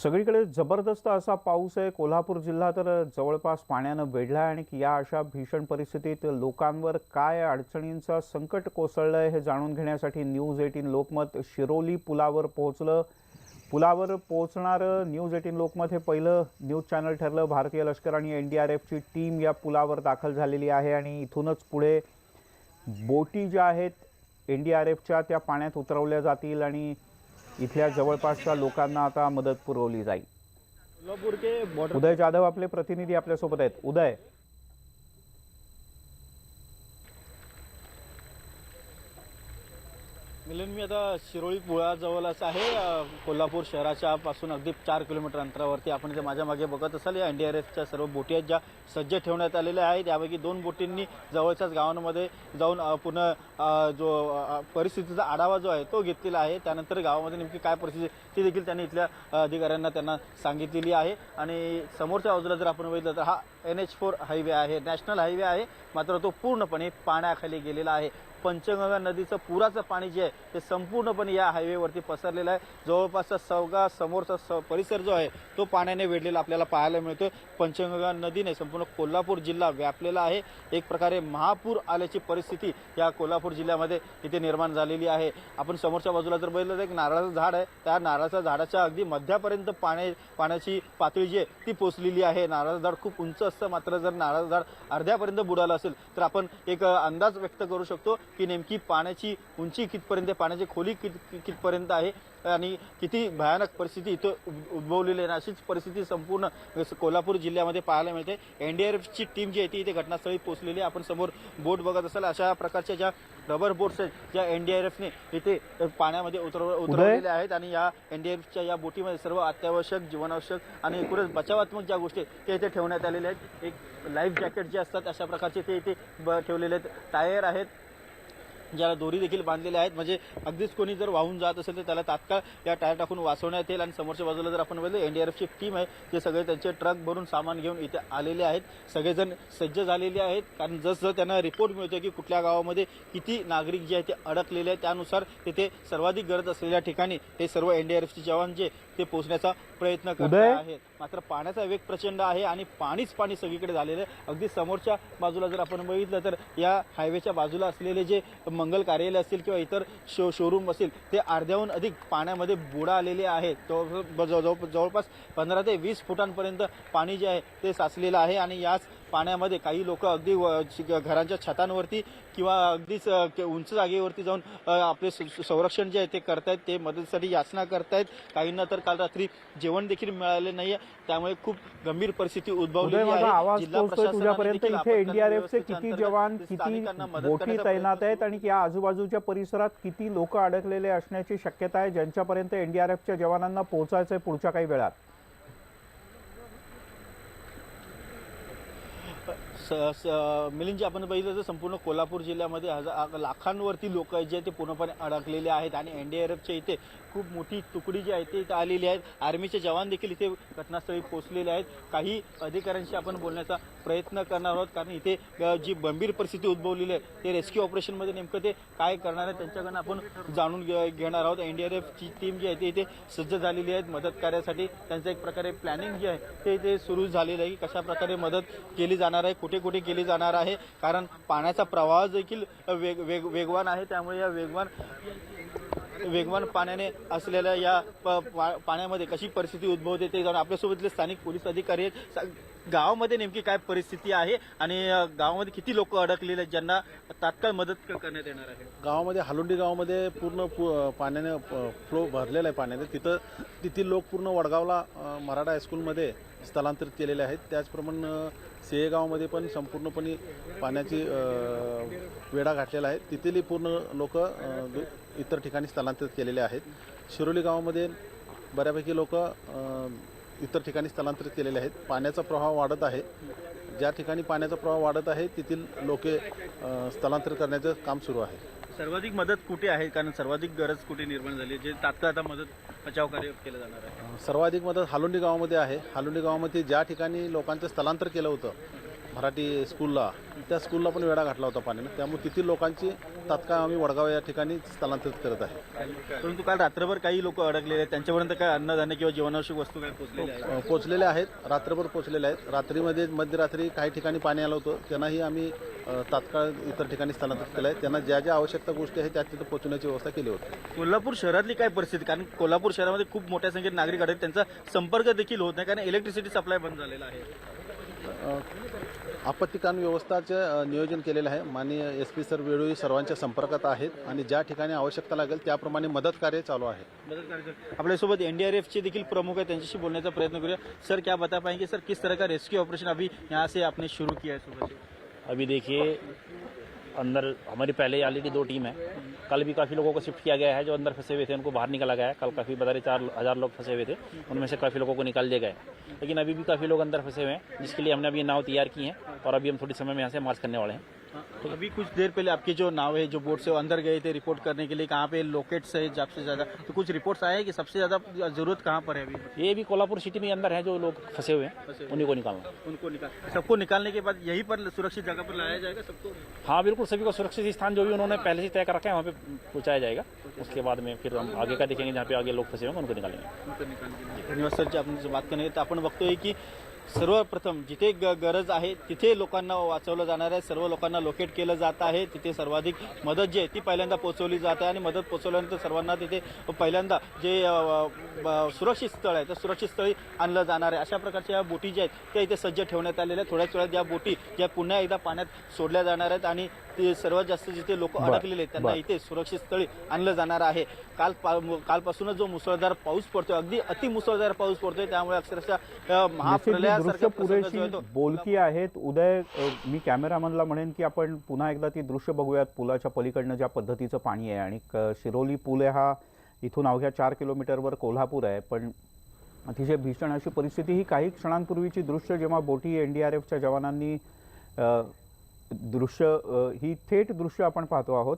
सगळीकडे जबरदस्त असा पाऊस आहे। कोल्हापूर जिल्हा तर जवळपास पाण्याने वेढला आहे आणि या अशा भीषण परिस्थितीत लोकांवर काय अडचणींचं संकट कोसळलंय हे जाणून घेण्यासाठी न्यूज 18 लोकमत शिरोली पुलावर पोहोचलं। पुलावर पोहोचणारं न्यूज 18 लोकमत हे पहिलं न्यूज चॅनल ठरलं। भारतीय लष्कर आणि एनडीआरएफची टीम या पुलावर दाखल झालेली आहे आणि इथूनच पुढे बोटी ज्या आहेत एनडीआरएफच्या त्या पाण्यात उतरवल्या जातील आणि इथल्या जवळपासच्या लोकांना आता मदत पुरवली जाईल। उदय जाधव आपले प्रतिनिधी आपल्यासोबत आहेत। उदय, मिलन, मी आता शिरोळी पुलाजवळच आहे। कोल्हापूर शहराच्या पासून अगदी 4 किलोमीटर अंतरावरती आपण इथे माझ्या मागे बघत असाल या एनडीआरएफच्या सर्व बोटी आहेत ज्या सज्ज ठेवण्यात आलेल्या आहेत। यापैकी 2 बोटींनी जवळच्याच गावांमध्ये जाऊन पुन्हा जो परिस्थितीचा आढावा जो आहे तो घेतलेला आहे। त्यानंतर गावामध्ये नेमकी काय परिस्थिती ती देखील त्यांनी इथल्या अधिकाऱ्यांना सांगितलेली आहे। आणि समोरच्या बाजूला जर आपण बघितलं तर हा NH4 हायवे आहे, नॅशनल हायवे आहे, मात्र तो पूर्णपणे पाण्याखाली गेलेला आहे। पंचगंगा नदीचं पुराचं पाणी जे आहे ते संपूर्णपणे या हायवेवरती पसरलेलं आहे। जवळपासचा सौगा समोरचा परिसर जो आहे तो पाण्याने वेढलेला आपल्याला पाहायला मिळतो। पंचगंगा नदीने संपूर्ण कोल्हापूर जिल्हा व्यापलेला आहे। एक प्रकारे महापूर आल्याची परिस्थिती या कोल्हापूर जिल्ह्यामध्ये इथे निर्माण झालेली आहे। आपण समोरच्या बाजूला जर बघितलं तर एक नारळाचं झाड आहे, त्या नारळाच्या झाडाच्या अगदी मध्यापर्यंत पाण्याची पातळी जी आहे ती पोचलेली आहे। नारळाचं झाड खूप उंच असतं, मात्र जर नारळाचं झाड अर्ध्यापर्यंत बुडालं असेल तर आपण एक अंदाज व्यक्त करू शकतो की नेमकी पाण्याची उंची कितपर्यंत, पाण्याची खोली कितपर्यंत आहे आणि किती भयानक परिस्थिती इथं उद्भवलेली आहे। अशीच परिस्थिती संपूर्ण कोल्हापूर जिल्ह्यामध्ये पाहायला मिळते। एनडीआरएफची टीम जी आहे ती इथे घटनास्थळी पोहोचलेली आहे। आपण समोर बोट बघत असाल, अशा प्रकारच्या ज्या रबर बोट्स आहेत ज्या एनडीआरएफने इथे पाण्यामध्ये उतरवलेल्या आहेत आणि या एनडीआरएफच्या या बोटीमध्ये सर्व अत्यावश्यक, जीवनावश्यक आणि एकूणच बचावात्मक ज्या गोष्टी त्या इथे ठेवण्यात आलेल्या आहेत। एक लाईफ जॅकेट जे असतात अशा प्रकारचे ते इथे ठेवलेले आहेत। टायर आहेत ज्याला दोरी देखील बांधलेल्या आहेत, म्हणजे अगदीच कोणी जर वाहून जात असेल तर त्याला तात्काळ या टायर टाकून वाचवण्यात येईल। आणि समोरच्या बाजूला जर आपण बघितलं एनडीआरएफची टीम आहे ते सगळे त्यांचे ट्रक भरून सामान घेऊन इथे आलेले आहेत। सगळेजण सज्ज झालेले आहेत, कारण जसं त्यांना रिपोर्ट मिळतो की कुठल्या गावामध्ये किती नागरिक जे आहेत ते अडकलेले आहेत, त्यानुसार तिथे सर्वाधिक गरज असलेल्या ठिकाणी हे सर्व एनडीआरएफचे जवान जे ते पोहोचण्याचा प्रयत्न करत आहेत। मात्र पाण्याचा वेग प्रचंड आहे आणि पाणीच पाणी सगळीकडे झालेलं आहे। अगदी समोरच्या बाजूला जर आपण बघितलं तर या हायवेच्या बाजूला असलेले जे मंगल कार्यालय असतील किंवा इतर शोरूम असतील ते अर्ध्याहून अधिक पाण्यामध्ये बुडा आलेले आहेत। जवळपास 15 ते 20 फुटांपर्यंत पाणी जे आहे ते साचलेलं आहे आणि याच पाण्यामध्ये काही लोक अगदी घरांच्या छतांवरती किंवा अगदीच उंच जागेवरती जाऊन आपले संरक्षण जे आहे ते करतायत, ते मदतीसाठी याचना करतायत। काहींना तर काल रात्री जेवण देखील मिळाले नाहीये, त्यामुळे खूप गंभीर परिस्थिती उद्भवलेली आहे। जिल्हा प्रशासनाने इथे एनडीआरएफचे किती जवान, किती बोटी तैनात आहेत आणि या आजूबाजूच्या परिसरात किती लोक अडकलेले असण्याची शक्यता आहे ज्यांच्यापर्यंत एनडीआरएफच्या जवानांना पोहोचायचंय पुढच्या काही वेळात? मिलिंद, आपण बघितलं तर संपूर्ण कोल्हापूर जिल्ह्यामध्ये लाखांवरती लोक जे आहेत ते पूर्णपणे अडकलेले आहेत आणि एनडीआरएफच्या इथे खूप मोठी तुकडी जी आहे ती इथे आलेली आहे। आर्मीचे जवान देखील इथे घटनास्थळी पोहोचलेले आहेत। काही अधिकाऱ्यांशी आपण बोलण्याचा प्रयत्न करणार आहोत, कारण इथे जी गंभीर परिस्थिती उद्भवलेली आहे ते रेस्क्यू ऑपरेशनमध्ये नेमकं ते काय करणार आहे त्यांच्याकडनं आपण जाणून घेणार आहोत। एनडीआरएफची टीम जी आहे ती इथे सज्ज झालेली आहे मदत कार्यासाठी। त्यांचं एक प्रकारे प्लॅनिंग जे आहे ते इथे सुरू झालेलं आहे की कशा प्रकारे मदत केली जाणार आहे, कुठे कुठे केली जाणार आहे, कारण पाण्याचा प्रवाह देखील वेगवान आहे। त्यामुळे या वेगवान पाण्याने असलेल्या या पाण्यामध्ये कशी परिस्थिती उद्भवते ते जाऊन आपल्यासोबतले स्थानिक पोलीस अधिकारी आहेत। गावामध्ये नेमकी काय परिस्थिती आहे आणि गावामध्ये किती लोक अडकलेले आहेत ज्यांना तात्काळ मदत करण्यात येणार आहे? गावामध्ये हालोंडी गावामध्ये पूर्ण पाण्याने फ्लो भरलेला आहे पाण्याने। तिथील लोक पूर्ण वडगावला मराठा हायस्कूलमध्ये स्थलांतरित केलेले आहेत। त्याचप्रमाणे सेहे गावामध्ये पण संपूर्णपणे पाण्याची वेढा घातलेला आहे, तिथेही पूर्ण लोक इतर ठिकाणी स्थलांतरित केलेले आहेत। शिरोली गावामध्ये बऱ्यापैकी लोक इतर ठिकाणी स्थलांतरित केलेले आहेत। पाण्याचा प्रवाह वाढत आहे, ज्या ठिकाणी पाण्याचा प्रवाह वाढत आहे तेथील लोके स्थलांतरित करण्याचं काम सुरू आहे। सर्वाधिक मदत कुठे आहे, कारण सर्वाधिक गरज कुठे निर्माण झाली जे तात्काळ आता मदत बचाव कार्य केलं जाणार आहे? सर्वाधिक मदत हालोंडी गावामध्ये आहे। हालोंडी गावामध्ये ज्या ठिकाणी लोकांचं स्थलांतर केलं होतं मराठी स्कूलला, त्या स्कूलला पण वेढा घातला होता पाण्यानं. त्यामुळे तेथील लोकांची तात्काळ आम्ही वडगाव या ठिकाणी स्थलांतरित करत आहे. परंतु काल रात्रभर काही लोक अडकलेले आहेत, त्यांच्यापर्यंत काय अन्नधान्य किंवा जीवनावश्यक वस्तू काय पोहोचलेल्या आहेत? पोचलेले आहेत, रात्रभर पोचलेले आहेत. रात्रीमध्ये मध्यरात्री काही ठिकाणी पाणी आलं होतं, त्यांनाही आम्ही तात्काळ इतर ठिकाणी स्थलांतरित केलं आहे. त्यांना ज्या ज्या आवश्यकता गोष्टी आहेत त्या तिथं पोहोचण्याची व्यवस्था केली होती. कोल्हापूर शहरातली काय परिस्थिती? कारण कोल्हापूर शहरामध्ये खूप मोठ्या संख्येत नागरिक आढळतात, त्यांचा संपर्क देखील होत नाही कारण इलेक्ट्रिसिटी सप्लाय बंद झालेला आहे. आपत्तीकालीन व्यवस्थाचं नियोजन केलेलं आहे. माननीय SP सर वेळोवेळी सर्वांच्या संपर्कात आहेत आणि ज्या ठिकाणी आवश्यकता लागेल त्याप्रमाणे मदत कार्य चालू आहे. आपल्यासोबत NDRF देखील प्रमुख है, त्यांच्याशी बोलण्याचा प्रयत्न करूया. सर, क्या बता पाएंगे सर, किस तरह का रेस्क्यू ऑपरेशन अभी यहाँ से आपने शुरू किया है सुबह से? अभी देखिए, अंदर हमारी पहले ऑलरेडी 2 टीम है. कल भी काफ़ी लोगों को शिफ्ट किया गया है जो अंदर फंसे हुए थे, उनको बाहर निकाला गया है. कल काफ़ी बता रहे 4,000 लोग फंसे हुए थे, उनमें से काफ़ी लोगों को निकाल दिया गया है. लेकिन अभी भी काफ़ी लोग अंदर फंसे हुए हैं, जिसके लिए हमने अभी नाव तैयार की हैं और अभी हम थोड़ी समय में यहाँ से मार्च करने वाले हैं. अभी कुछ देर पहले आपकी जो नाव है, जो बोट से वो अंदर गए थे रिपोर्ट करने के लिए, कहाँ पे लोकेट्स है सबसे ज्यादा, तो कुछ रिपोर्ट्स आए हैं कि सबसे ज्यादा जरूरत कहाँ पर है अभी? ये भी कोल्हापुर सिटी में अंदर है, जो लोग फंसे हुए हैं उन्हीं को निकालना. उनको सबको निकालने के बाद यहीं पर सुरक्षित जगह पर लाया जाएगा सबको? हाँ बिल्कुल, सभी को सुरक्षित स्थान जो भी उन्होंने पहले से तय कर रखा है वहाँ पे पहुँचाया जाएगा. उसके बाद में फिर हम आगे का देखेंगे, जहाँ पे आगे लोग फंसे होंगे उनको निकालेंगे. धन्यवाद सर. आपण जर बात करणे तर आपण बघतोय की सर्वप्रथम जिथे गरज आहे तिथे लोकांना वाचवलं जाणार आहे, सर्व लोकांना लोकेट केलं जात आहे. तिथे सर्वाधिक मदत जी आहे ती पहिल्यांदा पोहोचवली जाते आणि मदत पोहोचवल्यानंतर सर्वांना तिथे पहिल्यांदा जे सुरक्षित स्थळ आहे त्या सुरक्षित स्थळी आणलं जाणार आहे. अशा प्रकारच्या या बोटी ज्या आहेत त्या इथे सज्ज ठेवण्यात आलेल्या आहेत. थोड्याच वेळात या बोटी ज्या पुन्हा एकदा पाण्यात सोडल्या जाणार आहेत आणि ते सर्वात जास्त जिथे लोक अडकलेले आहेत त्यांना इथे सुरक्षित स्थळी आणलं जाणार आहे. कालपासूनच जो मुसळधार पाऊस पडतोय, अगदी अति मुसळधार पाऊस पडतोय, त्यामुळे अक्षरशः दृश्य पुरेशी बोलकी आहेत. उदय, मी कॅमेरामनला म्हणेन की आपण पुन्हा एकदा ती दृश्य बघूयात. पुलाच्या पलीकडनं ज्या पद्धतीचं पाणी आहे आणि शिरोली पूल आहे हा इथून अवघ्या 4 किलोमीटरवर कोल्हापूर आहे. पण अतिशय भीषण अशी परिस्थिती ही काही क्षणांपूर्वीची दृश्य, जेव्हा बोटी NDRFच्या जवानांनी ही थेट दृश्य आपण पाहतो आहोत,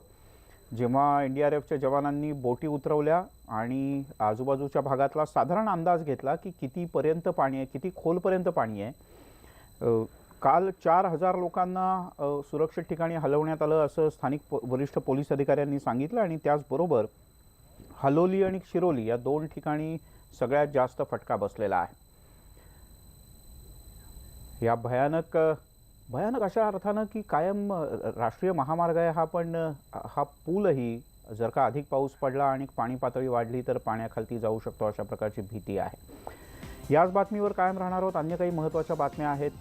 जेव्हा NDRFच्या जवानांनी बोटी उतरवल्या आणि आजूबाजूच्या भागातला साधारण अंदाज घेतला की कितीपर्यंत पाणी आहे, किती खोलपर्यंत पाणी आहे. काल 4,000 लोकांना सुरक्षित ठिकाणी हलवण्यात आलं असं स्थानिक वरिष्ठ पोलीस अधिकाऱ्यांनी सांगितलं आणि त्याचबरोबर हलोली आणि शिरोली या 2 ठिकाणी सगळ्यात जास्त फटका बसलेला आहे. या भयानक अशा अर्थानं की कायम राष्ट्रीय महामार्ग आहे हा, पण हा पूलही जर का अधिक पाऊस पडला आणि पाणी पातळी वाढली तर पाण्याखाली जाऊ शकतो, अशा प्रकारची भीती आहे. याच बातमीवर कायम राहणार आहोत. अन्य काही महत्त्वाच्या बातम्या आहेत